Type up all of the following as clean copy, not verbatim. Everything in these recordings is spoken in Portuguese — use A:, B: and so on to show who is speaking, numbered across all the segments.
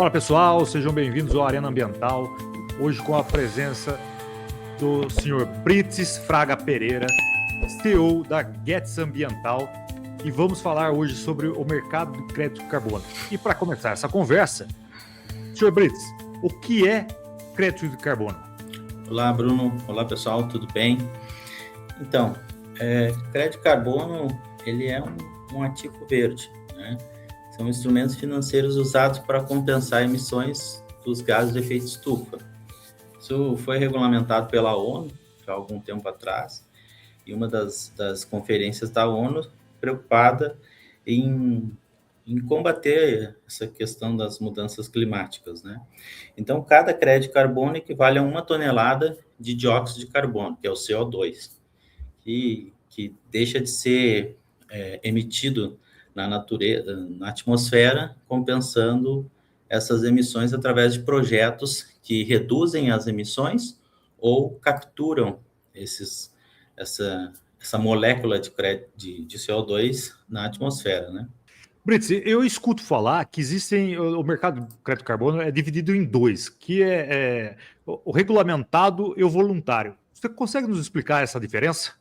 A: Fala pessoal, sejam bem-vindos ao Arena Ambiental. Hoje com a presença do senhor Brites Fraga Pereira, CEO da Getz Ambiental, e vamos falar hoje sobre o mercado de crédito de carbono. E para começar essa conversa, senhor Brites, o que é crédito de carbono?
B: Olá, Bruno. Olá, pessoal. Tudo bem? Então, crédito de carbono, ele é um ativo verde, né? São instrumentos financeiros usados para compensar emissões dos gases de efeito estufa. Isso foi regulamentado pela ONU há algum tempo atrás, e uma das conferências da ONU preocupada em combater essa questão das mudanças climáticas, né? Então, cada crédito de carbono equivale a 1 tonelada de dióxido de carbono, que é o CO2, que deixa de ser emitido na natureza, na atmosfera, compensando essas emissões através de projetos que reduzem as emissões ou capturam essa molécula de CO2 na atmosfera, né?
A: Brits, eu escuto falar que o mercado de crédito de carbono é dividido em dois, que é o regulamentado e o voluntário. Você consegue nos explicar essa diferença?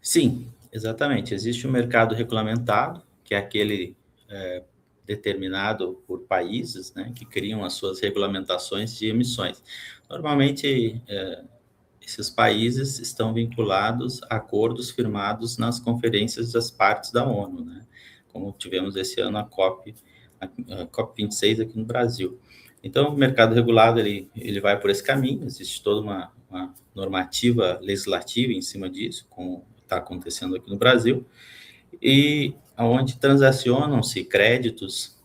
B: Sim, exatamente. Existe o mercado regulamentado, que é aquele determinado por países, né, que criam as suas regulamentações de emissões. Normalmente, esses países estão vinculados a acordos firmados nas conferências das partes da ONU, né, como tivemos esse ano a COP26 aqui no Brasil. Então, o mercado regulado ele vai por esse caminho, existe toda uma normativa legislativa em cima disso, como está acontecendo aqui no Brasil, e onde transacionam-se créditos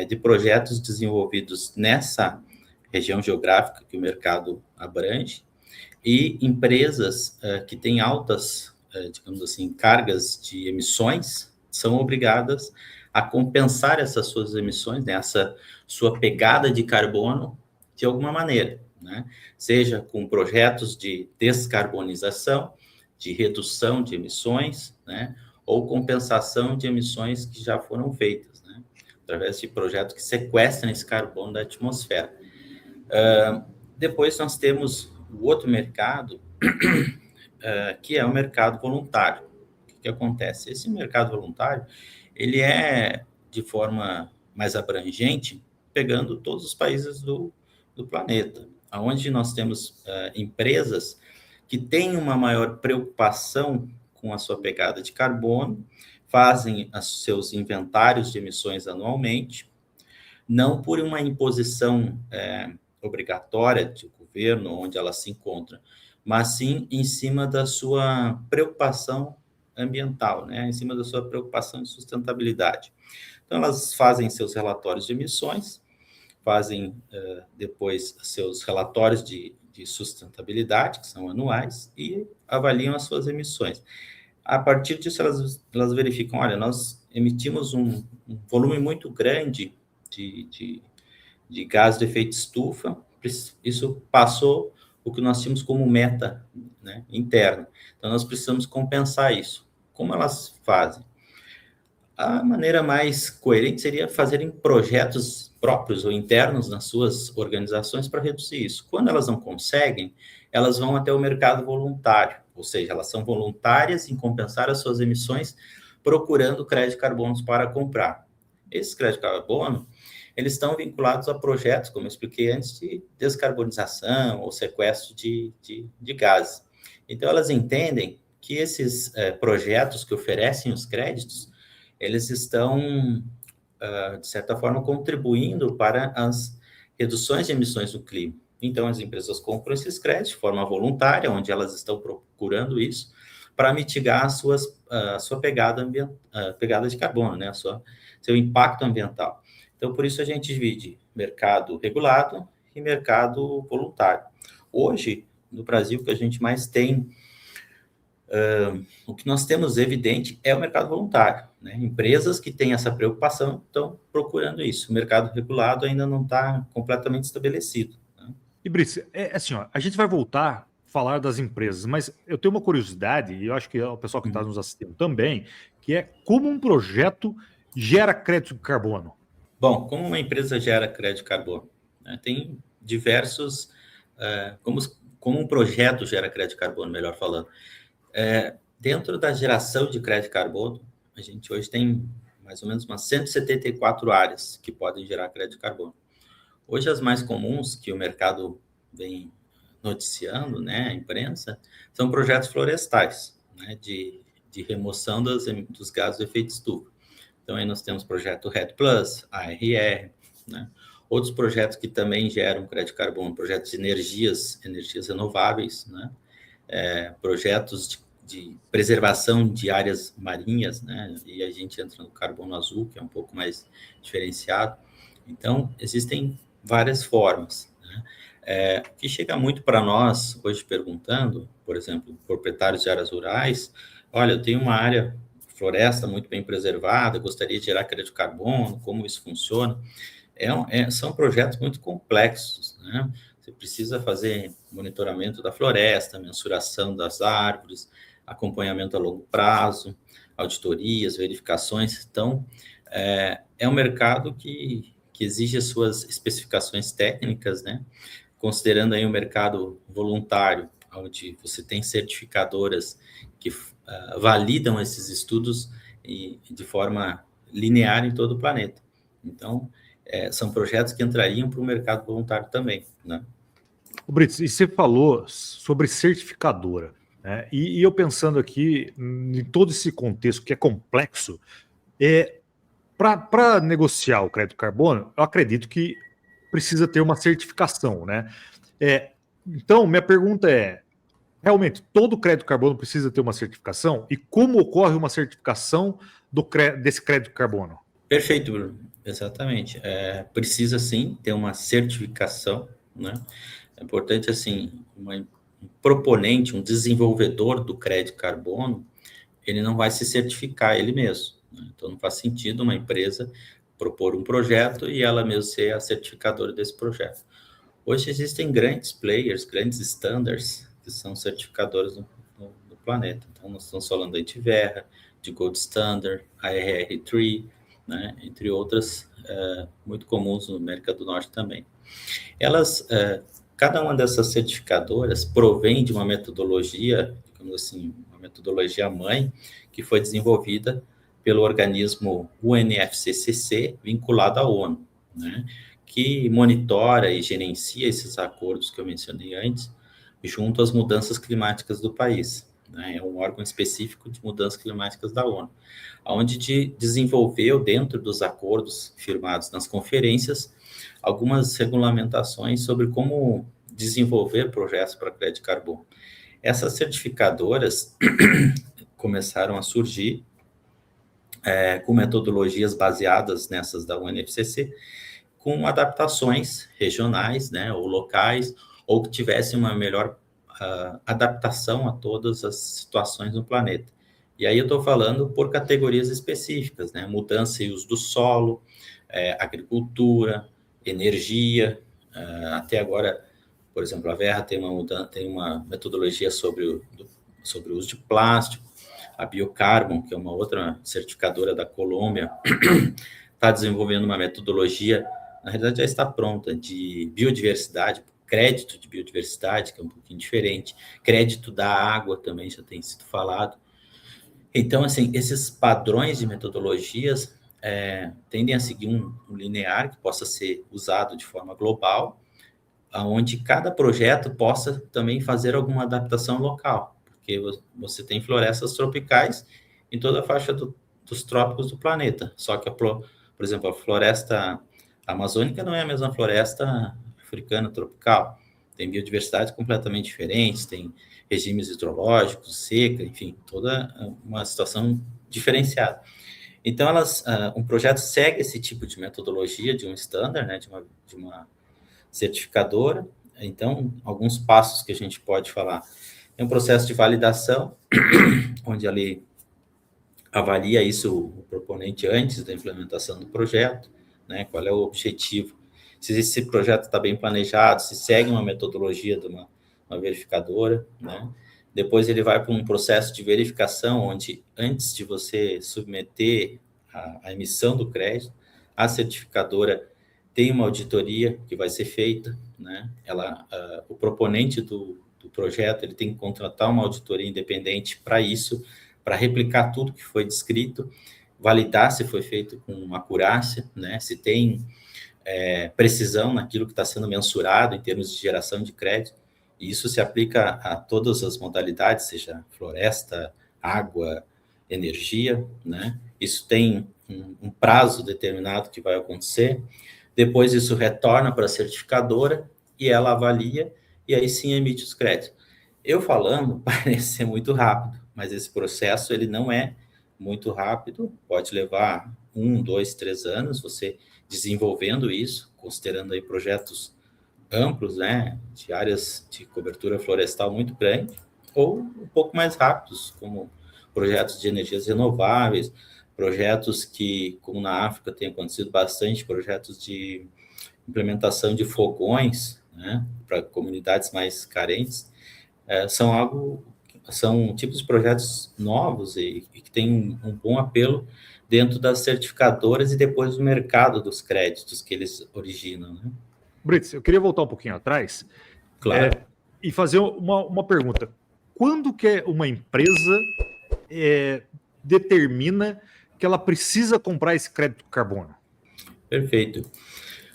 B: de projetos desenvolvidos nessa região geográfica que o mercado abrange, e empresas que têm altas, digamos assim, cargas de emissões, são obrigadas a compensar essas suas emissões, né, essa sua pegada de carbono, de alguma maneira, né? Seja com projetos de descarbonização, de redução de emissões, né, ou compensação de emissões que já foram feitas, né, através de projetos que sequestram esse carbono da atmosfera. Depois nós temos o outro mercado, que é o mercado voluntário. O que acontece? Esse mercado voluntário, ele é de forma mais abrangente, pegando todos os países do planeta, onde nós temos empresas que têm uma maior preocupação com a sua pegada de carbono, fazem os seus inventários de emissões anualmente, não por uma imposição obrigatória do governo, onde ela se encontra, mas sim em cima da sua preocupação ambiental, né? Em cima da sua preocupação de sustentabilidade. Então, elas fazem seus relatórios de emissões, fazem depois seus relatórios de sustentabilidade, que são anuais, e avaliam as suas emissões. A partir disso, elas verificam, olha, nós emitimos um volume muito grande de gás de efeito estufa, isso passou o que nós tínhamos como meta, né, interna. Então, nós precisamos compensar isso. Como elas fazem? A maneira mais coerente seria fazerem projetos próprios ou internos nas suas organizações para reduzir isso. Quando elas não conseguem, elas vão até o mercado voluntário, ou seja, elas são voluntárias em compensar as suas emissões, procurando crédito de carbono para comprar. Esses créditos de carbono, eles estão vinculados a projetos, como eu expliquei antes, de descarbonização ou sequestro de gases. Então, elas entendem que esses projetos que oferecem os créditos, eles estão, de certa forma, contribuindo para as reduções de emissões do clima. Então, as empresas compram esses créditos de forma voluntária, onde elas estão procurando isso, para mitigar a sua pegada de carbono, né? Seu impacto ambiental. Então, por isso a gente divide mercado regulado e mercado voluntário. Hoje, no Brasil, o que a gente mais tem, o que nós temos evidente é o mercado voluntário, né? Empresas que têm essa preocupação estão procurando isso. O mercado regulado ainda não está completamente estabelecido, né?
A: E Brice, assim, ó, a gente vai voltar a falar das empresas, mas eu tenho uma curiosidade, e eu acho que o pessoal que está nos assistindo também, que é como um projeto gera crédito de carbono.
B: Bom, como uma empresa gera crédito de carbono? Né? Tem diversos, como um projeto gera crédito de carbono, melhor falando. Dentro da geração de crédito de carbono, a gente hoje tem mais ou menos umas 174 áreas que podem gerar crédito de carbono. Hoje, as mais comuns que o mercado vem noticiando, né, a imprensa, são projetos florestais, né, de remoção dos gases de efeito estufa. Então, aí nós temos o projeto REDD+, ARR, né, outros projetos que também geram crédito de carbono, projetos de energias renováveis, né, projetos de preservação de áreas marinhas, né, e a gente entra no carbono azul, que é um pouco mais diferenciado. Então, existem várias formas, né? Que chega muito para nós hoje perguntando, por exemplo, proprietários de áreas rurais, olha, eu tenho uma área floresta muito bem preservada, gostaria de gerar crédito de carbono, como isso funciona? São projetos muito complexos, né? Você precisa fazer monitoramento da floresta, mensuração das árvores, acompanhamento a longo prazo, auditorias, verificações. Então, é um mercado que exige as suas especificações técnicas, né? Considerando aí o mercado voluntário, onde você tem certificadoras que validam esses estudos de forma linear em todo o planeta. Então, são projetos que entrariam para o mercado voluntário também, né?
A: O Brits, e você falou sobre certificadora, né? E eu pensando aqui em todo esse contexto que é complexo, para negociar o crédito carbono, eu acredito que precisa ter uma certificação, né? Então, minha pergunta é: realmente todo crédito carbono precisa ter uma certificação? E como ocorre uma certificação desse crédito carbono?
B: Perfeito, Bruno. Exatamente. Precisa sim ter uma certificação, né? É importante, assim, um proponente, um desenvolvedor do crédito carbono, ele não vai se certificar ele mesmo, né? Então, não faz sentido uma empresa propor um projeto e ela mesma ser a certificadora desse projeto. Hoje existem grandes players, grandes standards, que são certificadores no planeta. Então, nós estamos falando aí de Verra, de Gold Standard, ARR3, né? Entre outras, muito comuns no América do Norte também. Cada uma dessas certificadoras provém de uma metodologia, digamos assim, uma metodologia mãe, que foi desenvolvida pelo organismo UNFCCC, vinculado à ONU, né? Que monitora e gerencia esses acordos que eu mencionei antes, junto às mudanças climáticas do país, né? É um órgão específico de mudanças climáticas da ONU, onde desenvolveu, dentro dos acordos firmados nas conferências, algumas regulamentações sobre como desenvolver projetos para crédito de carbono. Essas certificadoras começaram a surgir com metodologias baseadas nessas da UNFCCC, com adaptações regionais, né, ou locais, ou que tivessem uma melhor adaptação a todas as situações no planeta. E aí eu estou falando por categorias específicas, né, mudança e uso do solo, agricultura, energia, até agora, por exemplo, a Verra tem uma metodologia sobre o uso de plástico, a Biocarbon, que é uma outra certificadora da Colômbia, está desenvolvendo uma metodologia, na realidade já está pronta, de biodiversidade, crédito de biodiversidade, que é um pouquinho diferente, crédito da água também já tem sido falado. Então, assim, esses padrões de metodologias tendem a seguir um linear que possa ser usado de forma global, onde cada projeto possa também fazer alguma adaptação local, porque você tem florestas tropicais em toda a faixa dos trópicos do planeta, só que, por exemplo, a floresta amazônica não é a mesma floresta africana tropical, tem biodiversidades completamente diferentes, tem regimes hidrológicos, seca, enfim, toda uma situação diferenciada. Então, um projeto segue esse tipo de metodologia, de um standard, né, de uma certificadora. Então, alguns passos que a gente pode falar. É um processo de validação, onde ali avalia isso o proponente antes da implementação do projeto, né, qual é o objetivo, se esse projeto está bem planejado, se segue uma metodologia de uma verificadora, né? Depois ele vai para um processo de verificação, onde antes de você submeter a emissão do crédito, A certificadora tem uma auditoria que vai ser feita, né? O proponente do projeto ele tem que contratar uma auditoria independente para isso, para replicar tudo que foi descrito, validar se foi feito com acurácia, né? Se tem precisão naquilo que está sendo mensurado em termos de geração de crédito. E isso se aplica a todas as modalidades, seja floresta, água, energia, né? Isso tem um prazo determinado que vai acontecer. Depois isso retorna para a certificadora e ela avalia e aí sim emite os créditos. Eu falando parece ser muito rápido, mas esse processo ele não é muito rápido, pode levar 1, 2, 3 anos você desenvolvendo isso, considerando aí projetos amplos, né, de áreas de cobertura florestal muito grande, ou um pouco mais rápidos, como projetos de energias renováveis, projetos que, como na África tem acontecido bastante, projetos de implementação de fogões, né, para comunidades mais carentes, são tipos de projetos novos e que têm um bom apelo dentro das certificadoras e depois do mercado dos créditos que eles originam, né?
A: Brits, eu queria voltar um pouquinho atrás
B: Claro.
A: E fazer uma pergunta. Quando que uma empresa determina que ela precisa comprar esse crédito carbono?
B: Perfeito.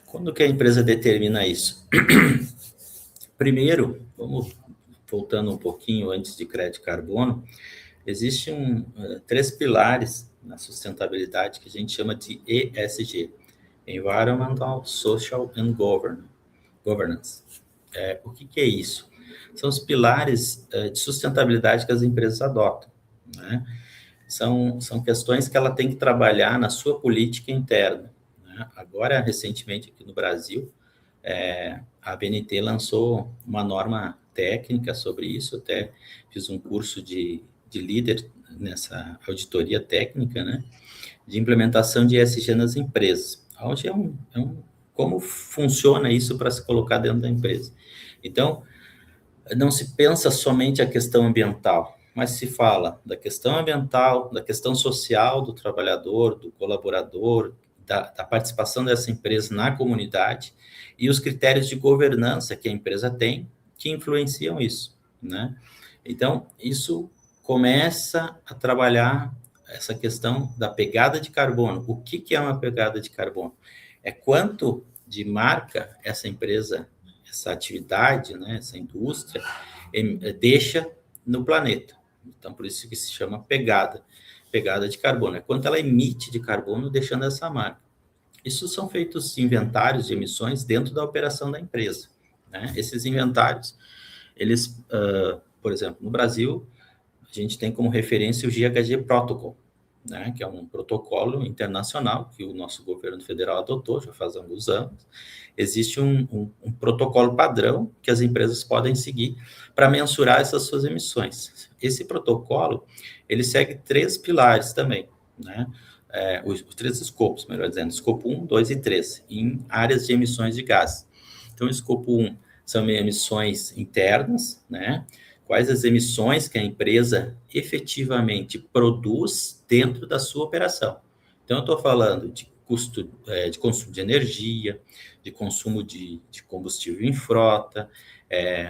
B: Quando que a empresa determina isso? Primeiro, vamos voltando um pouquinho antes de crédito carbono, existem 3 pilares na sustentabilidade que a gente chama de ESG, Environmental, Social and Governance. O que é isso? São os pilares de sustentabilidade que as empresas adotam, né? São questões que ela tem que trabalhar na sua política interna, né? Agora, recentemente, aqui no Brasil, a ABNT lançou uma norma técnica sobre isso, até fiz um curso de líder nessa auditoria técnica, né, de implementação de ESG nas empresas, onde como funciona isso para se colocar dentro da empresa. Então, não se pensa somente a questão ambiental, mas se fala da questão ambiental, da questão social do trabalhador, do colaborador, da participação dessa empresa na comunidade e os critérios de governança que a empresa tem que influenciam isso, né? Então, isso começa a trabalhar essa questão da pegada de carbono. O que é uma pegada de carbono? É quanto de marca essa empresa, essa atividade, né, essa indústria, deixa no planeta. Então, por isso que se chama pegada de carbono. É quanto ela emite de carbono deixando essa marca. Isso são feitos inventários de emissões dentro da operação da empresa, né? Esses inventários, eles, por exemplo, no Brasil, a gente tem como referência o GHG Protocol, né, que é um protocolo internacional que o nosso governo federal adotou já faz alguns anos. Existe um protocolo padrão que as empresas podem seguir para mensurar essas suas emissões. Esse protocolo, ele segue 3 pilares também, né? Os 3 escopos, melhor dizendo, escopo 1, 2 e 3, em áreas de emissões de gases. Então, o escopo 1 são emissões internas, né? Quais as emissões que a empresa efetivamente produz dentro da sua operação. Então, eu estou falando de custo de consumo de energia, de consumo de combustível em frota,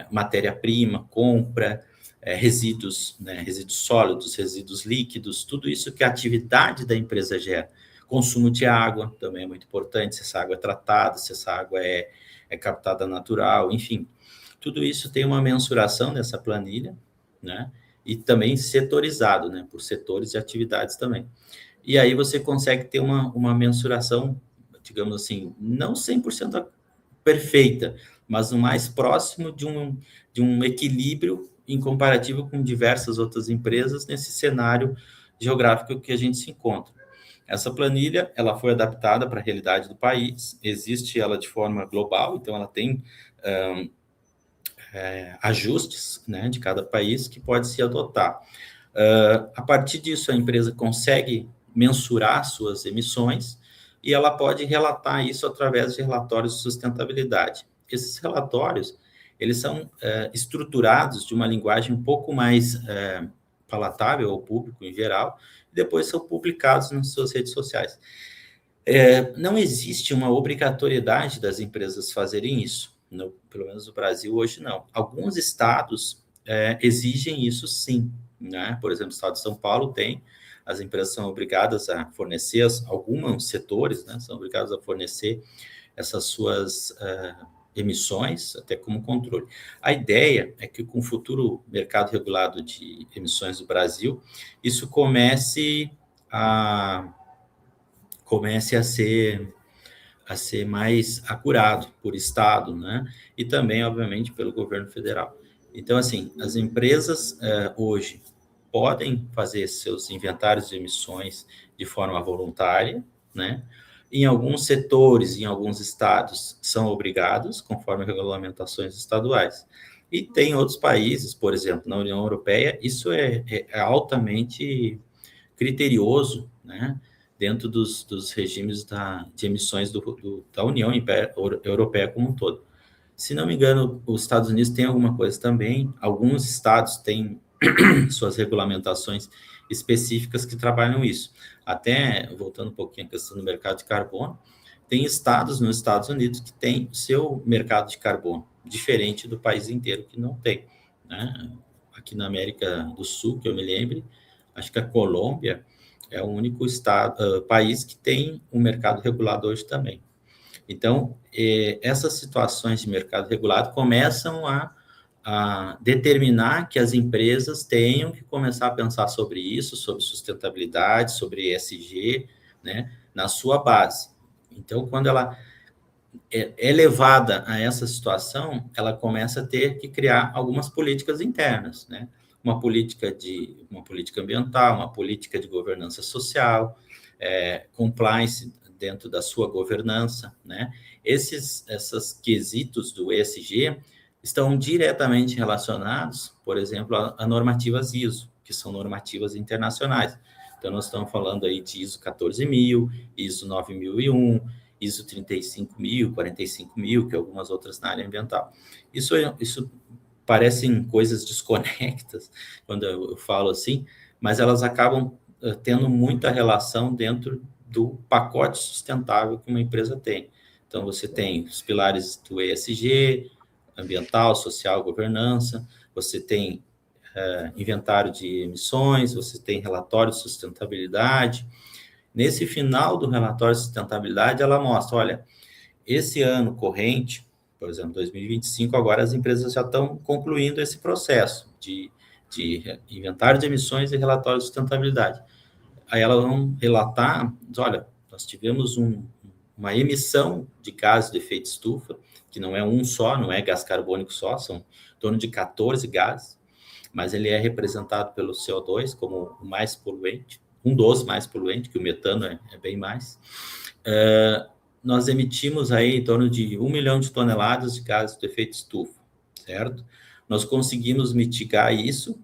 B: matéria-prima, compra, resíduos, né, resíduos sólidos, resíduos líquidos, tudo isso que a atividade da empresa gera. Consumo de água também é muito importante, se essa água é tratada, se essa água é captada natural, enfim. Tudo isso tem uma mensuração nessa planilha, né? E também setorizado, né? Por setores de atividades também. E aí você consegue ter uma mensuração, digamos assim, não 100% perfeita, mas o mais próximo de um equilíbrio em comparativo com diversas outras empresas nesse cenário geográfico que a gente se encontra. Essa planilha, ela foi adaptada para a realidade do país, existe ela de forma global, então ela tem ajustes, né, de cada país que pode se adotar. A partir disso, a empresa consegue mensurar suas emissões e ela pode relatar isso através de relatórios de sustentabilidade. Esses relatórios, eles são estruturados de uma linguagem um pouco mais palatável ao público em geral, e depois são publicados nas suas redes sociais. Não existe uma obrigatoriedade das empresas fazerem isso, pelo menos no Brasil hoje não. Alguns estados exigem isso sim, né? Por exemplo, o estado de São Paulo tem, as empresas são obrigadas a fornecer, alguns setores, né, são obrigados a fornecer essas suas emissões, até como controle. A ideia é que com o futuro mercado regulado de emissões do Brasil, isso comece a ser mais acurado por Estado, né? E também, obviamente, pelo governo federal. Então, assim, as empresas hoje podem fazer seus inventários de emissões de forma voluntária, né? Em alguns setores, em alguns estados, são obrigados, conforme regulamentações estaduais. E tem outros países, por exemplo, na União Europeia, isso é altamente criterioso, né? Dentro dos regimes de emissões da União Europeia como um todo. Se não me engano, os Estados Unidos têm alguma coisa também, alguns estados têm suas regulamentações específicas que trabalham isso. Até, voltando um pouquinho à questão do mercado de carbono, tem estados nos Estados Unidos que têm seu mercado de carbono, diferente do país inteiro que não tem, né? Aqui na América do Sul, que eu me lembre, acho que a Colômbia é o único país que tem um mercado regulado hoje também. Então, essas situações de mercado regulado começam a determinar que as empresas tenham que começar a pensar sobre isso, sobre sustentabilidade, sobre ESG, né, na sua base. Então, quando ela é levada a essa situação, ela começa a ter que criar algumas políticas internas, né? Uma política ambiental, uma política de governança social, compliance dentro da sua governança, né? Esses quesitos do ESG estão diretamente relacionados, por exemplo, a normativas ISO, que são normativas internacionais. Então, nós estamos falando aí de ISO 14000, ISO 9001, ISO 35000, 45000, que algumas outras na área ambiental. Isso parecem coisas desconectas, quando eu falo assim, mas elas acabam tendo muita relação dentro do pacote sustentável que uma empresa tem. Então, você tem os pilares do ESG, ambiental, social, governança, você tem inventário de emissões, você tem relatório de sustentabilidade. Nesse final do relatório de sustentabilidade, ela mostra, olha, esse ano corrente, por exemplo, 2025, agora as empresas já estão concluindo esse processo de inventário de emissões e relatório de sustentabilidade. Aí elas vão relatar, olha, nós tivemos uma emissão de gases de efeito estufa, que não é um só, não é gás carbônico só, são em torno de 14 gases, mas ele é representado pelo CO2 como o mais poluente, um dos mais poluentes, que o metano é bem mais. Nós emitimos aí em torno de 1 milhão de toneladas de gases de efeito estufa, certo? Nós conseguimos mitigar isso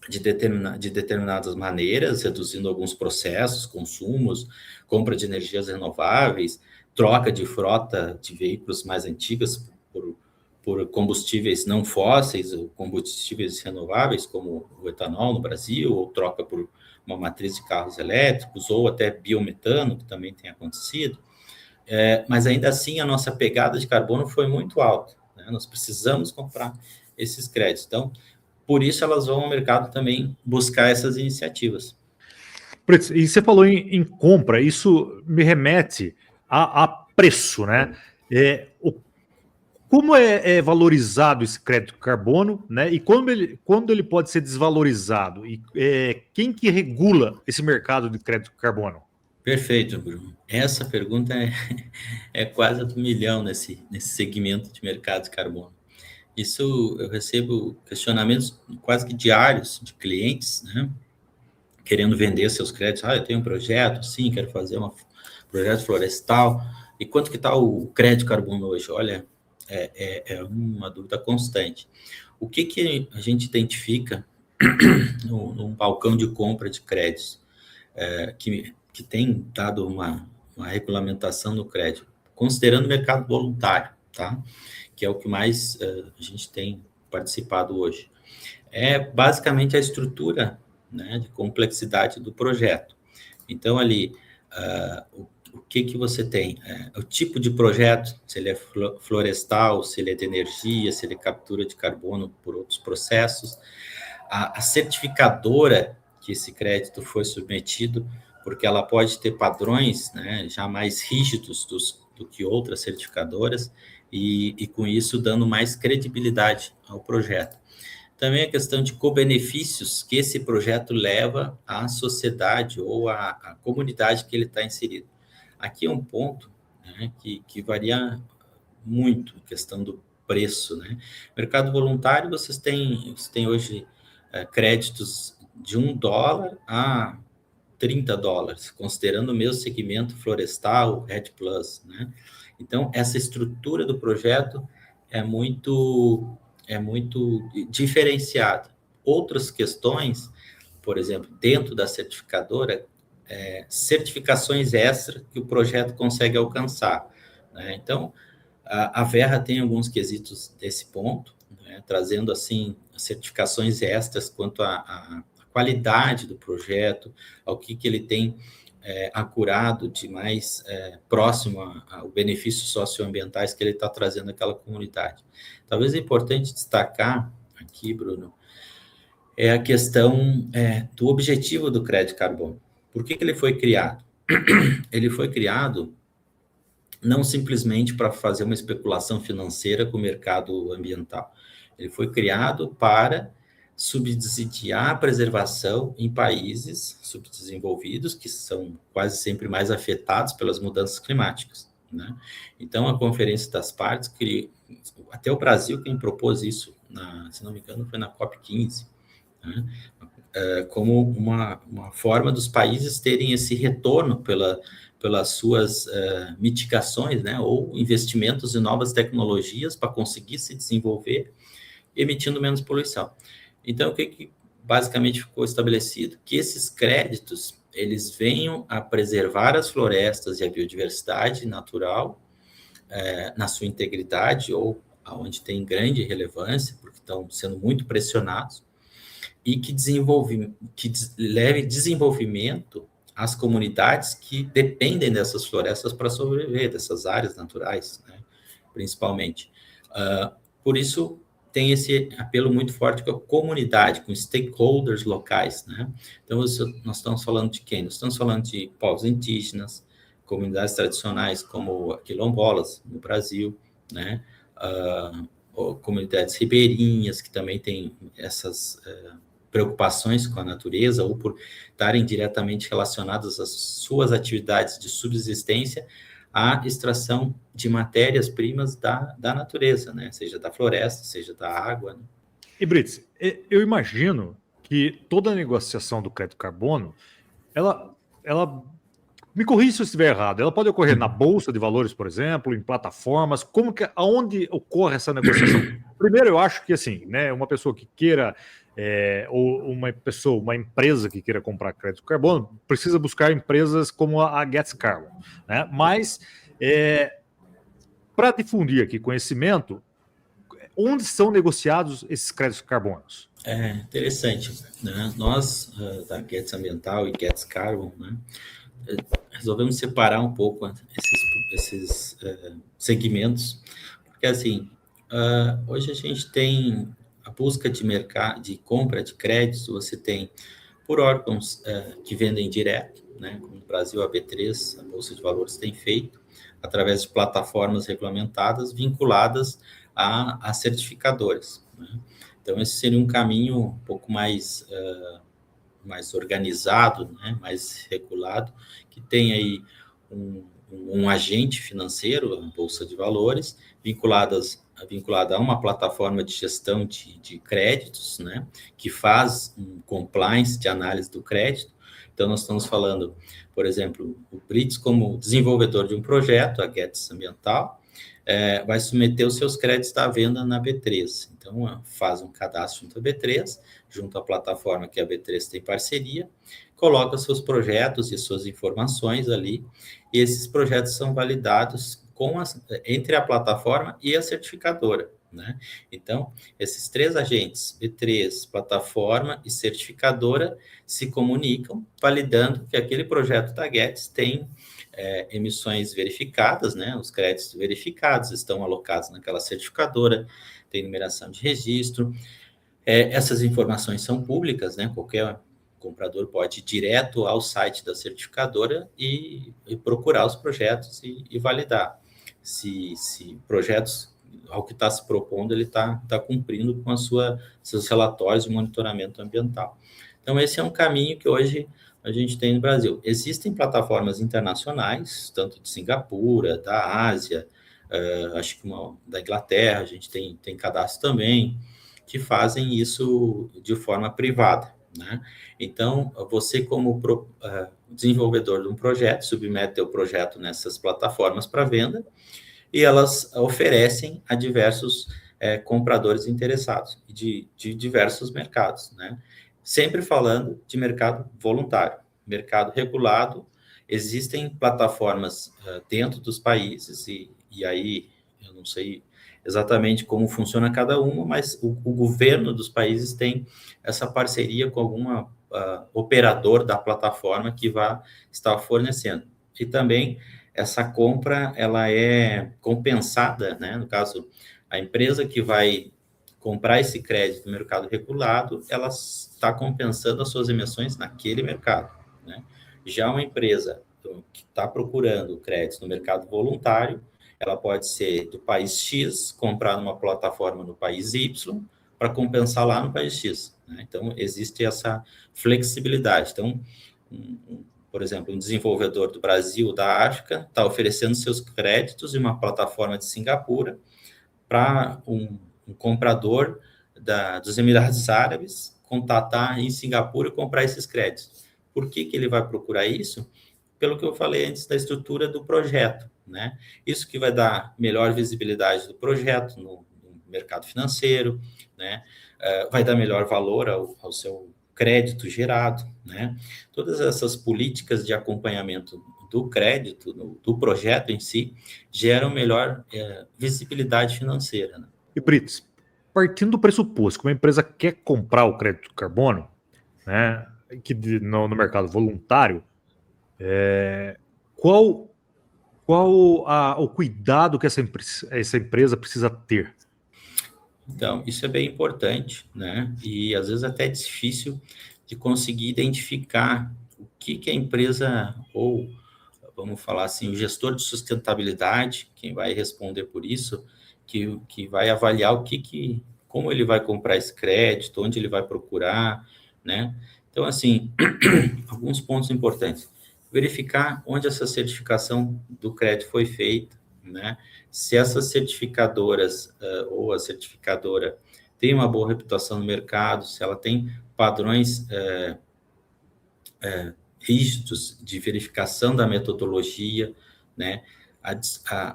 B: de determinadas maneiras, reduzindo alguns processos, consumos, compra de energias renováveis, troca de frota de veículos mais antigas por combustíveis não fósseis, ou combustíveis renováveis, como o etanol no Brasil, ou troca por uma matriz de carros elétricos, ou até biometano, que também tem acontecido. Mas ainda assim, a nossa pegada de carbono foi muito alta, né? Nós precisamos comprar esses créditos. Então, por isso elas vão ao mercado também buscar essas iniciativas.
A: E você falou em compra, isso me remete a preço, né? Como é valorizado esse crédito carbono, né? E quando ele pode ser desvalorizado? E quem que regula esse mercado de crédito carbono?
B: Perfeito, Bruno. Essa pergunta é quase $1 milhão nesse segmento de mercado de carbono. Isso eu recebo questionamentos quase que diários de clientes, né? Querendo vender seus créditos. Eu tenho um projeto, sim, quero fazer um projeto florestal. E quanto que está o crédito carbono hoje? Olha, é uma dúvida constante. O que a gente identifica num balcão de compra de créditos que tem dado uma regulamentação no crédito, considerando o mercado voluntário, tá? Que é o que mais a gente tem participado hoje. É basicamente a estrutura, né, de complexidade do projeto. Então, ali, o que você tem? O tipo de projeto, se ele é florestal, se ele é de energia, se ele é captura de carbono por outros processos. A certificadora que esse crédito foi submetido, porque ela pode ter padrões, né, já mais rígidos do que outras certificadoras, e com isso dando mais credibilidade ao projeto. Também a questão de co-benefícios que esse projeto leva à sociedade ou à comunidade que ele está inserido. Aqui é um ponto, né, que varia muito, a questão do preço, né? Mercado voluntário, vocês têm hoje créditos de $1 a $30, considerando o meu segmento florestal, REDD+, né? Então, essa estrutura do projeto é muito diferenciada. Outras questões, por exemplo, dentro da certificadora, certificações extras que o projeto consegue alcançar, né? Então, a Verra tem alguns quesitos desse ponto, né, trazendo, assim, certificações extras quanto à qualidade do projeto, ao que ele tem acurado de mais próximo ao benefícios socioambientais que ele está trazendo àquela comunidade. Talvez é importante destacar aqui, Bruno, é a questão do objetivo do crédito carbono. Por que ele foi criado? Ele foi criado não simplesmente para fazer uma especulação financeira com o mercado ambiental. Ele foi criado para subsidiar a preservação em países subdesenvolvidos, que são quase sempre mais afetados pelas mudanças climáticas, né? Então, a Conferência das Partes, até o Brasil quem propôs isso, se não me engano, foi na COP15, né? Como uma forma dos países terem esse retorno pelas suas mitigações, né, ou investimentos em novas tecnologias para conseguir se desenvolver, emitindo menos poluição. Então, o que basicamente ficou estabelecido? Que esses créditos, eles venham a preservar as florestas e a biodiversidade natural na sua integridade, ou onde tem grande relevância, porque estão sendo muito pressionados, e que leve desenvolvimento às comunidades que dependem dessas florestas para sobreviver, dessas áreas naturais, né, principalmente. Por isso, tem esse apelo muito forte com a comunidade, com stakeholders locais, né? Então, nós estamos falando de quem? Nós estamos falando de povos indígenas, comunidades tradicionais como quilombolas no Brasil, né? Comunidades ribeirinhas, que também têm essas preocupações com a natureza, ou por estarem diretamente relacionadas às suas atividades de subsistência à extração de matérias-primas da natureza, né? Seja da floresta, seja da água, né?
A: E Brits, eu imagino que toda a negociação do crédito carbono, ela me corrija se eu estiver errado, ela pode ocorrer na bolsa de valores, por exemplo, em plataformas, aonde ocorre essa negociação? Primeiro, eu acho que assim, né, uma pessoa que queira ou uma empresa que queira comprar crédito carbono precisa buscar empresas como a Gets Carbon, né? Mas para difundir aqui conhecimento, onde são negociados esses créditos carbonos?
B: Interessante, né? Nós da Gets Ambiental e Gets Carbon, né, resolvemos separar um pouco esses segmentos, porque assim, hoje a gente tem a busca de mercado, de compra de créditos, você tem por órgãos que vendem direto, né, como no Brasil a B3, a Bolsa de Valores tem feito, através de plataformas regulamentadas vinculadas a certificadoras, né? Então, esse seria um caminho um pouco mais organizado, né, mais regulado, que tem aí um agente financeiro, a Bolsa de Valores, vinculada a uma plataforma de gestão de créditos, né, que faz um compliance de análise do crédito. Então, nós estamos falando, por exemplo, o Brits, como desenvolvedor de um projeto, a Gets Ambiental, vai submeter os seus créditos à venda na B3. Então, faz um cadastro junto à B3, junto à plataforma que a B3 tem parceria, coloca seus projetos e suas informações ali, e esses projetos são validados entre a plataforma e a certificadora, né? Então, esses três agentes, B3, plataforma e certificadora, se comunicam, validando que aquele projeto da Guedes tem emissões verificadas, né? Os créditos verificados estão alocados naquela certificadora, tem numeração de registro. Essas informações são públicas, né? Qualquer comprador pode ir direto ao site da certificadora e procurar os projetos e validar se projetos, ao que está se propondo, ele está cumprindo com seus relatórios de monitoramento ambiental. Então, esse é um caminho que hoje a gente tem no Brasil. Existem plataformas internacionais, tanto de Singapura, da Ásia, acho que da Inglaterra, a gente tem cadastro também, que fazem isso de forma privada, né? Então, você como desenvolvedor de um projeto, submete o projeto nessas plataformas para venda e elas oferecem a diversos compradores interessados de diversos mercados, né? Sempre falando de mercado voluntário, mercado regulado. Existem plataformas dentro dos países e aí eu não sei exatamente como funciona cada uma, mas o governo dos países tem essa parceria com alguma operador da plataforma que vai estar fornecendo. E também essa compra, ela é compensada, né? No caso, a empresa que vai comprar esse crédito no mercado regulado, ela está compensando as suas emissões naquele mercado, né? Já uma empresa que está procurando crédito no mercado voluntário, ela pode ser do país X, comprar numa plataforma no país Y, para compensar lá no país X, né? Então, existe essa flexibilidade. Então, por exemplo, um desenvolvedor do Brasil, da África, está oferecendo seus créditos em uma plataforma de Singapura para um comprador dos Emirados Árabes contatar em Singapura e comprar esses créditos. Por que ele vai procurar isso? Pelo que eu falei antes da estrutura do projeto, né? Isso que vai dar melhor visibilidade do projeto no mercado financeiro, né? Vai dar melhor valor ao seu crédito gerado, né? Todas essas políticas de acompanhamento do crédito, do projeto em si, geram melhor visibilidade financeira, né?
A: E Brits, partindo do pressuposto que uma empresa quer comprar o crédito carbono, né, no mercado voluntário, qual o cuidado que essa empresa precisa ter?
B: Então, isso é bem importante, né? E às vezes até é difícil de conseguir identificar o que a empresa, ou vamos falar assim, o gestor de sustentabilidade, quem vai responder por isso, que vai avaliar como ele vai comprar esse crédito, onde ele vai procurar, né? Então, assim, alguns pontos importantes. Verificar onde essa certificação do crédito foi feita, né? Se essas certificadoras ou a certificadora tem uma boa reputação no mercado, se ela tem padrões rígidos de verificação da metodologia, né?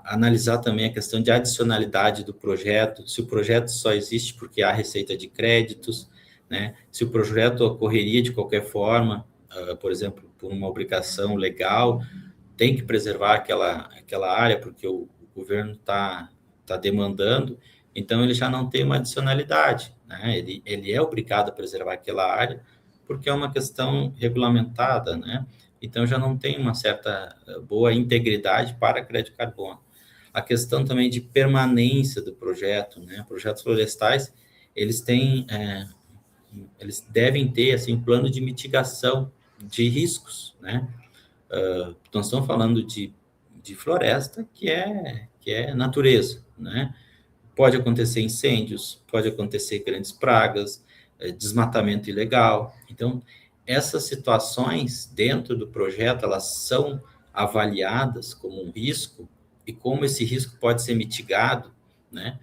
B: Analisar também a questão de adicionalidade do projeto, se o projeto só existe porque há receita de créditos, né? Se o projeto ocorreria de qualquer forma, por exemplo, por uma obrigação legal, tem que preservar aquela área porque o governo está demandando, então ele já não tem uma adicionalidade, né? Ele é obrigado a preservar aquela área porque é uma questão regulamentada, né? Então já não tem uma certa boa integridade para crédito carbono. A questão também de permanência do projeto, né? Projetos florestais, eles devem ter assim plano de mitigação de riscos, né? Nós estamos falando de floresta que é natureza, né? Pode acontecer incêndios, pode acontecer grandes pragas, desmatamento ilegal. Então, essas situações dentro do projeto, elas são avaliadas como um risco e como esse risco pode ser mitigado, né?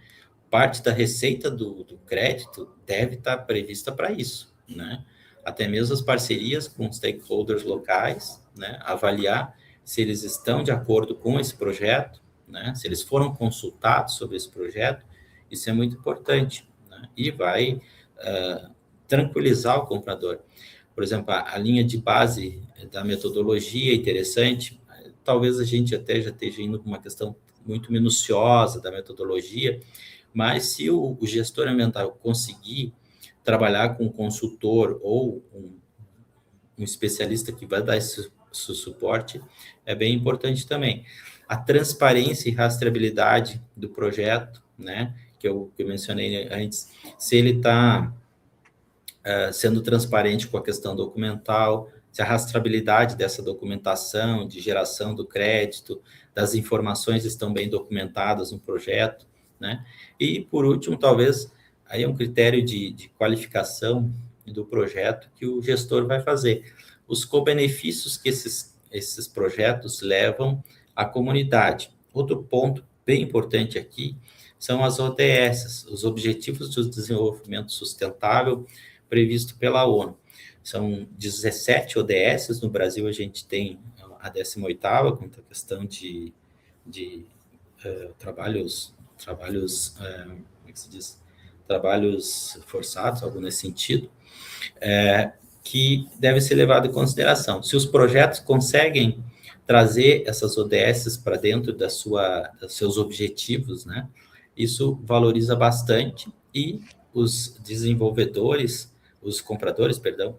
B: Parte da receita do crédito deve estar prevista para isso, né? Até mesmo as parcerias com stakeholders locais, né? Avaliar se eles estão de acordo com esse projeto, né? Se eles foram consultados sobre esse projeto, isso é muito importante, né? E vai tranquilizar o comprador. Por exemplo, a linha de base da metodologia é interessante, talvez a gente até já esteja indo para uma questão muito minuciosa da metodologia, Mas se o gestor ambiental conseguir trabalhar com um consultor ou um especialista que vai dar esse suporte, é bem importante também. A transparência e rastreabilidade do projeto, né, que eu mencionei antes, se ele está sendo transparente com a questão documental, se a rastreabilidade dessa documentação, de geração do crédito, das informações estão bem documentadas no projeto, né? E, por último, talvez, aí é um critério de qualificação do projeto que o gestor vai fazer. Os co-benefícios que esses projetos levam à comunidade. Outro ponto bem importante aqui são as ODS, os Objetivos do Desenvolvimento Sustentável, previsto pela ONU. São 17 ODS, no Brasil a gente tem a 18ª, quanto à questão de trabalhos, como é que se diz? Trabalhos forçados, algo nesse sentido, que deve ser levado em consideração. Se os projetos conseguem trazer essas ODS para dentro dos seus objetivos, né, isso valoriza bastante e os desenvolvedores, os compradores, perdão,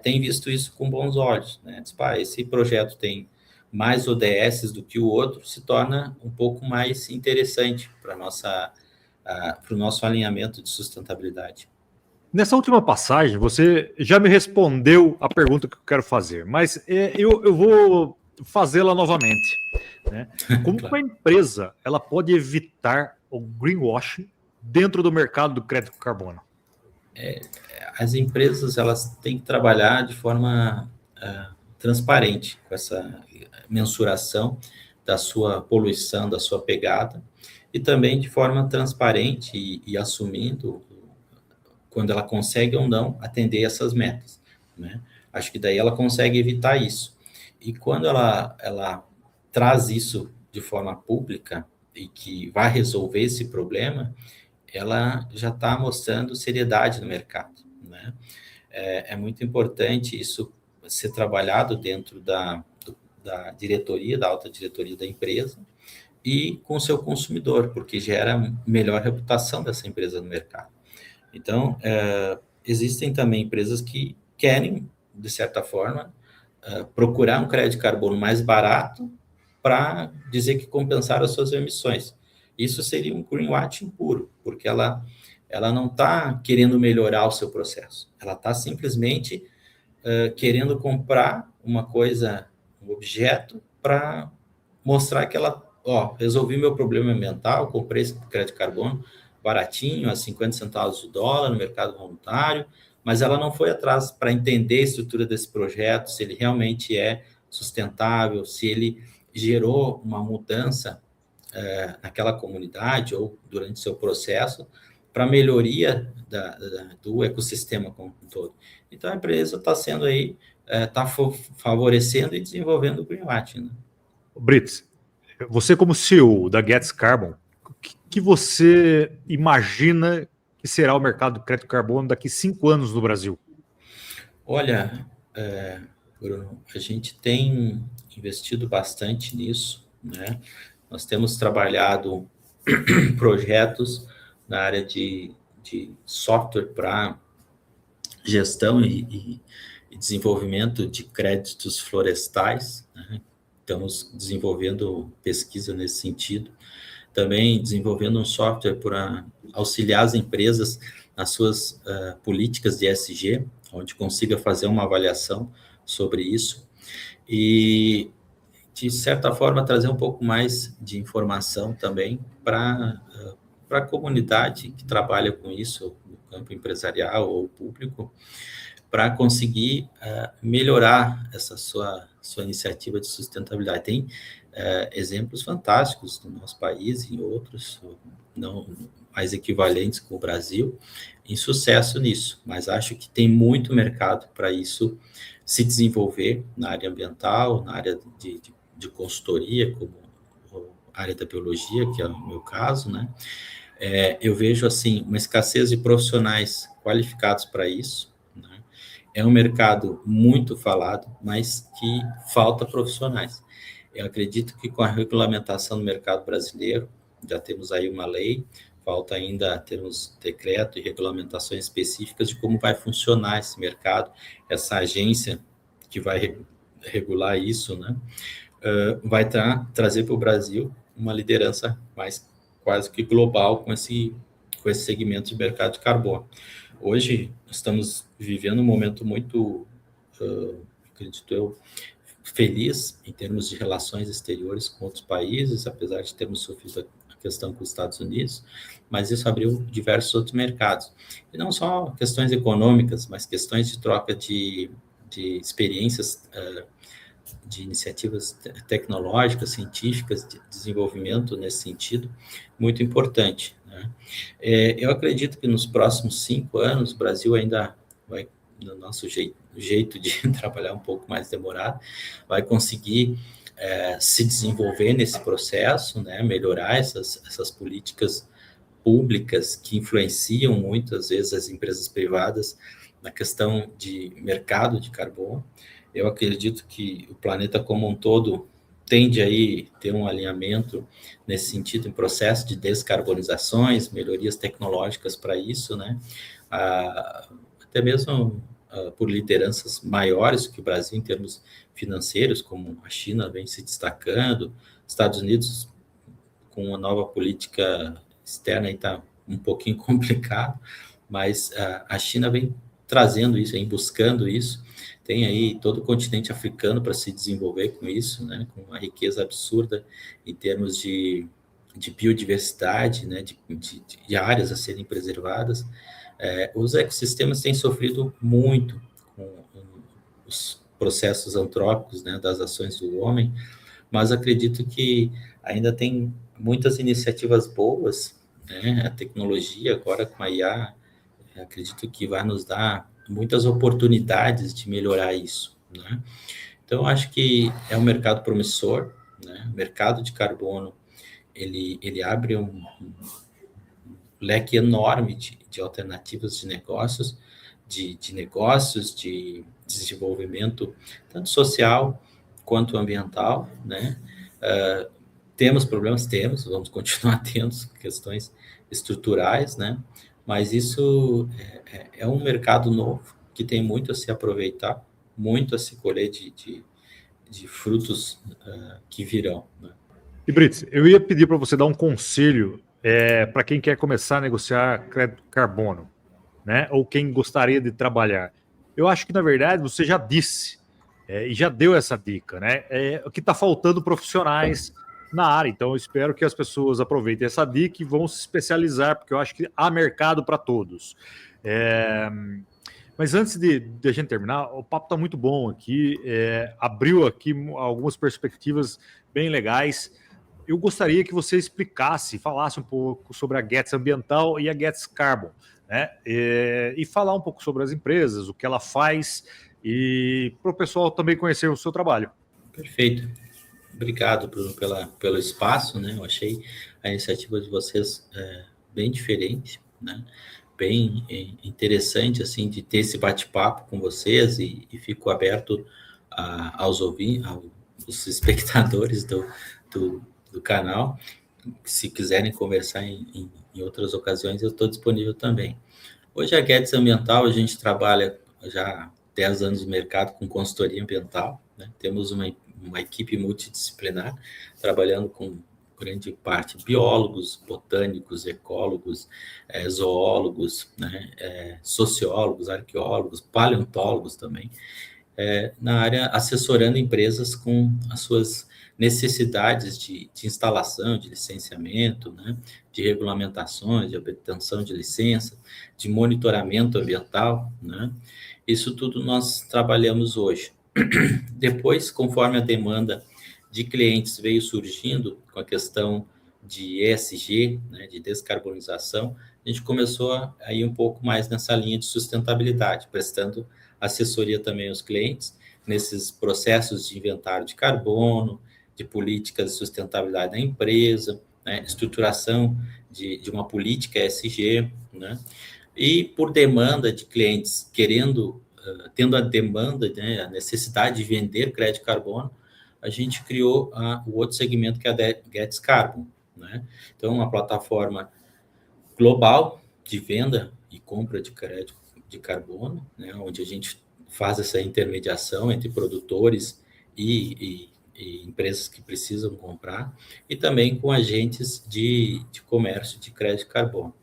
B: têm visto isso com bons olhos, né? Diz, esse projeto tem mais ODS do que o outro, se torna um pouco mais interessante para o nosso alinhamento de sustentabilidade.
A: Nessa última passagem, você já me respondeu a pergunta que eu quero fazer, mas eu vou fazê-la novamente. Né? Como claro. Uma empresa ela pode evitar o greenwashing dentro do mercado do crédito carbono?
B: As empresas elas têm que trabalhar de forma transparente com essa mensuração da sua poluição, da sua pegada, e também de forma transparente e assumindo quando ela consegue ou não atender essas metas, né? Acho que daí ela consegue evitar isso. E quando ela traz isso de forma pública e que vai resolver esse problema, ela já está mostrando seriedade no mercado, né? É muito importante isso ser trabalhado dentro da diretoria, da alta diretoria da empresa e com o seu consumidor, porque gera melhor reputação dessa empresa no mercado. Então, existem também empresas que querem, de certa forma, procurar um crédito de carbono mais barato para dizer que compensaram as suas emissões. Isso seria um greenwashing puro, porque ela não está querendo melhorar o seu processo. Ela está simplesmente querendo comprar uma coisa, um objeto, para mostrar que ela, resolvi meu problema ambiental, comprei esse crédito de carbono baratinho, a 50 centavos de dólar no mercado voluntário, mas ela não foi atrás para entender a estrutura desse projeto, se ele realmente é sustentável, se ele gerou uma mudança naquela comunidade ou durante seu processo para melhoria do ecossistema como um todo. Então, a empresa está sendo aí, está favorecendo e desenvolvendo o greenwashing. Né?
A: Brits, você como CEO da Gets Carbon, o que você imagina que será o mercado do crédito carbono daqui 5 anos no Brasil?
B: Olha, Bruno, a gente tem investido bastante nisso, né? Nós temos trabalhado projetos na área de software para gestão e desenvolvimento de créditos florestais, né? Estamos desenvolvendo pesquisa nesse sentido. Também desenvolvendo um software para auxiliar as empresas nas suas políticas de ESG, onde consiga fazer uma avaliação sobre isso. E, de certa forma, trazer um pouco mais de informação também para a comunidade que trabalha com isso, no campo empresarial ou público, para conseguir melhorar essa sua iniciativa de sustentabilidade. Tem exemplos fantásticos no nosso país e em outros, não mais equivalentes com o Brasil, em sucesso nisso, mas acho que tem muito mercado para isso se desenvolver na área ambiental, na área de consultoria, como a área da biologia, que é o meu caso, né? Eu vejo, assim, uma escassez de profissionais qualificados para isso, né? É um mercado muito falado, mas que falta profissionais. Eu acredito que com a regulamentação do mercado brasileiro, já temos aí uma lei falta ainda termos decreto e regulamentações específicas de como vai funcionar esse mercado, essa agência que vai regular isso, né? Vai trazer para o Brasil uma liderança mais quase que global com esse segmento de mercado de carbono. Hoje, estamos vivendo um momento muito, acredito eu, feliz em termos de relações exteriores com outros países, apesar de termos sofrido a questão com os Estados Unidos, mas isso abriu diversos outros mercados. E não só questões econômicas, mas questões de troca de experiências, de iniciativas tecnológicas, científicas, de desenvolvimento nesse sentido, muito importante, né? Eu acredito que nos próximos 5 anos, o Brasil ainda vai, no nosso jeito de trabalhar um pouco mais demorado, vai conseguir se desenvolver nesse processo, né? Melhorar essas políticas públicas que influenciam muitas vezes as empresas privadas na questão de mercado de carbono. Eu acredito que o planeta como um todo tende aí ter um alinhamento nesse sentido, em processo de descarbonizações, melhorias tecnológicas para isso, né? Até mesmo por lideranças maiores que o Brasil em termos financeiros, como a China vem se destacando, Estados Unidos com uma nova política externa está um pouquinho complicado, mas a China vem trazendo isso, vem buscando isso. Tem aí todo o continente africano para se desenvolver com isso, né, com uma riqueza absurda em termos de biodiversidade, né, de áreas a serem preservadas. Os ecossistemas têm sofrido muito com os processos antrópicos, né, das ações do homem, mas acredito que ainda tem muitas iniciativas boas, né, a tecnologia agora com a IA, acredito que vai nos dar muitas oportunidades de melhorar isso, né? Então, acho que é um mercado promissor, né? O mercado de carbono, ele abre um leque enorme de alternativas de negócios, de desenvolvimento, tanto social quanto ambiental, né? Temos problemas? Temos, vamos continuar tendo questões estruturais, né? Mas isso é um mercado novo que tem muito a se aproveitar, muito a se colher de frutos que virão, né?
A: E Brits, eu ia pedir para você dar um conselho para quem quer começar a negociar crédito carbono, né? Ou quem gostaria de trabalhar. Eu acho que, na verdade, você já disse e já deu essa dica, né? O que está faltando profissionais na área. Então, eu espero que as pessoas aproveitem essa dica e vão se especializar, porque eu acho que há mercado para todos. Mas antes de a gente terminar, o papo está muito bom aqui, abriu aqui algumas perspectivas bem legais. Eu gostaria que você explicasse, falasse um pouco sobre a Getz Ambiental e a Getz Carbon, né? E falar um pouco sobre as empresas, o que ela faz, e para o pessoal também conhecer o seu trabalho.
B: Perfeito. Obrigado, Bruno, pelo espaço, né? Eu achei a iniciativa de vocês bem diferente, né? Bem interessante, assim, de ter esse bate-papo com vocês e fico aberto aos espectadores do canal. Se quiserem conversar em outras ocasiões, eu estou disponível também. Hoje a Getz Ambiental, a gente trabalha já há 10 anos no mercado com consultoria ambiental, né? Temos uma equipe multidisciplinar, trabalhando com grande parte biólogos, botânicos, ecólogos, zoólogos, né? Sociólogos, arqueólogos, paleontólogos também, na área assessorando empresas com as suas necessidades de instalação, de licenciamento, né? De regulamentações, de obtenção de licença, de monitoramento ambiental, né? Isso tudo nós trabalhamos hoje. Depois, conforme a demanda de clientes veio surgindo com a questão de ESG, né, de descarbonização, a gente começou a ir um pouco mais nessa linha de sustentabilidade, prestando assessoria também aos clientes nesses processos de inventário de carbono, de políticas de sustentabilidade da empresa, né, estruturação de uma política ESG, né, e por demanda de clientes tendo a demanda, né, a necessidade de vender crédito de carbono, a gente criou o outro segmento que é a Getz Carbon, né? Então, uma plataforma global de venda e compra de crédito de carbono, né, onde a gente faz essa intermediação entre produtores e empresas que precisam comprar, e também com agentes de comércio de crédito de carbono.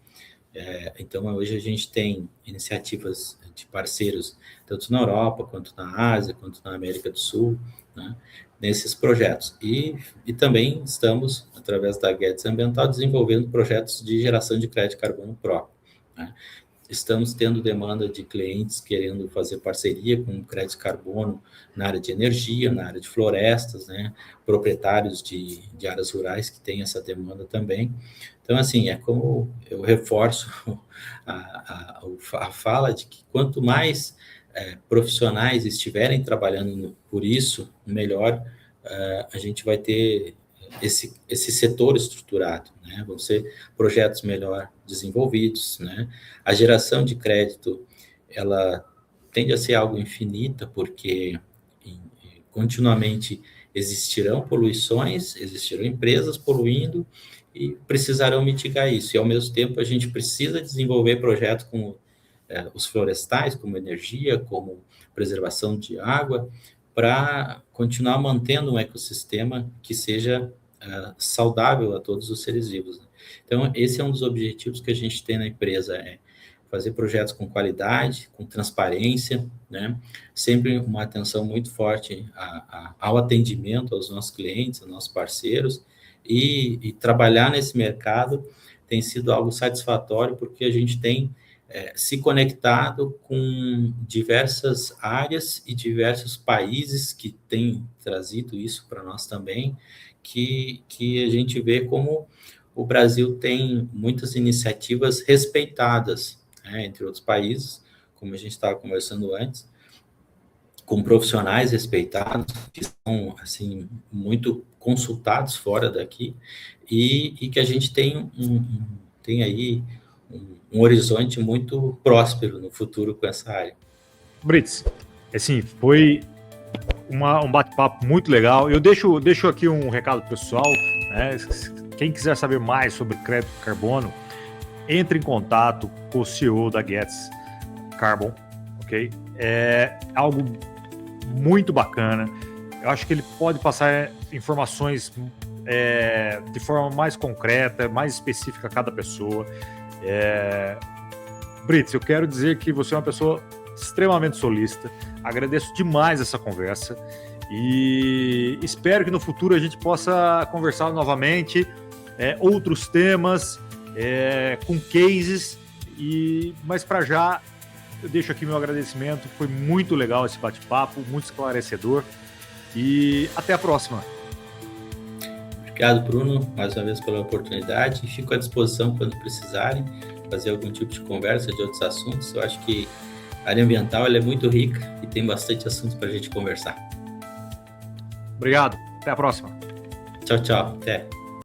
B: Então, hoje a gente tem iniciativas de parceiros, tanto na Europa, quanto na Ásia, quanto na América do Sul, né, nesses projetos. E também estamos, através da Guedes Ambiental, desenvolvendo projetos de geração de crédito de carbono próprio, né. Estamos tendo demanda de clientes querendo fazer parceria com crédito de carbono na área de energia, na área de florestas, né? Proprietários de áreas rurais que têm essa demanda também. Então, assim, é como eu reforço a fala de que quanto mais profissionais estiverem trabalhando por isso, melhor a gente vai ter esse setor estruturado, né? Vão ser projetos melhor desenvolvidos, né? A geração de crédito, ela tende a ser algo infinita, porque continuamente existirão poluições, existirão empresas poluindo e precisarão mitigar isso. E, ao mesmo tempo, a gente precisa desenvolver projetos como os florestais, como energia, como preservação de água, para continuar mantendo um ecossistema que seja saudável a todos os seres vivos, né? Então, esse é um dos objetivos que a gente tem na empresa, fazer projetos com qualidade, com transparência, né? Sempre uma atenção muito forte ao atendimento aos nossos clientes, aos nossos parceiros, e trabalhar nesse mercado tem sido algo satisfatório, porque a gente tem se conectado com diversas áreas e diversos países que têm trazido isso para nós também, que a gente vê como o Brasil tem muitas iniciativas respeitadas, né, entre outros países, como a gente estava conversando antes, com profissionais respeitados, que são, assim, muito consultados fora daqui, e que a gente tem aí um horizonte muito próspero no futuro com essa área.
A: Brits, assim, foi um bate-papo muito legal. Eu deixo aqui um recado pessoal, né? Quem quiser saber mais sobre crédito de carbono, entre em contato com o CEO da Getz Carbon, ok? É algo muito bacana. Eu acho que ele pode passar informações de forma mais concreta, mais específica a cada pessoa. Brits, eu quero dizer que você é uma pessoa extremamente solícita. Agradeço demais essa conversa e espero que no futuro a gente possa conversar novamente, outros temas, com cases, mas para já eu deixo aqui meu agradecimento. Foi muito legal esse bate-papo, muito esclarecedor, e até a próxima.
B: Obrigado, Bruno, mais uma vez pela oportunidade. Fico à disposição quando precisarem fazer algum tipo de conversa de outros assuntos. Eu acho que a área ambiental ela é muito rica e tem bastante assuntos para a gente conversar.
A: Obrigado, até a próxima.
B: Tchau, tchau, até.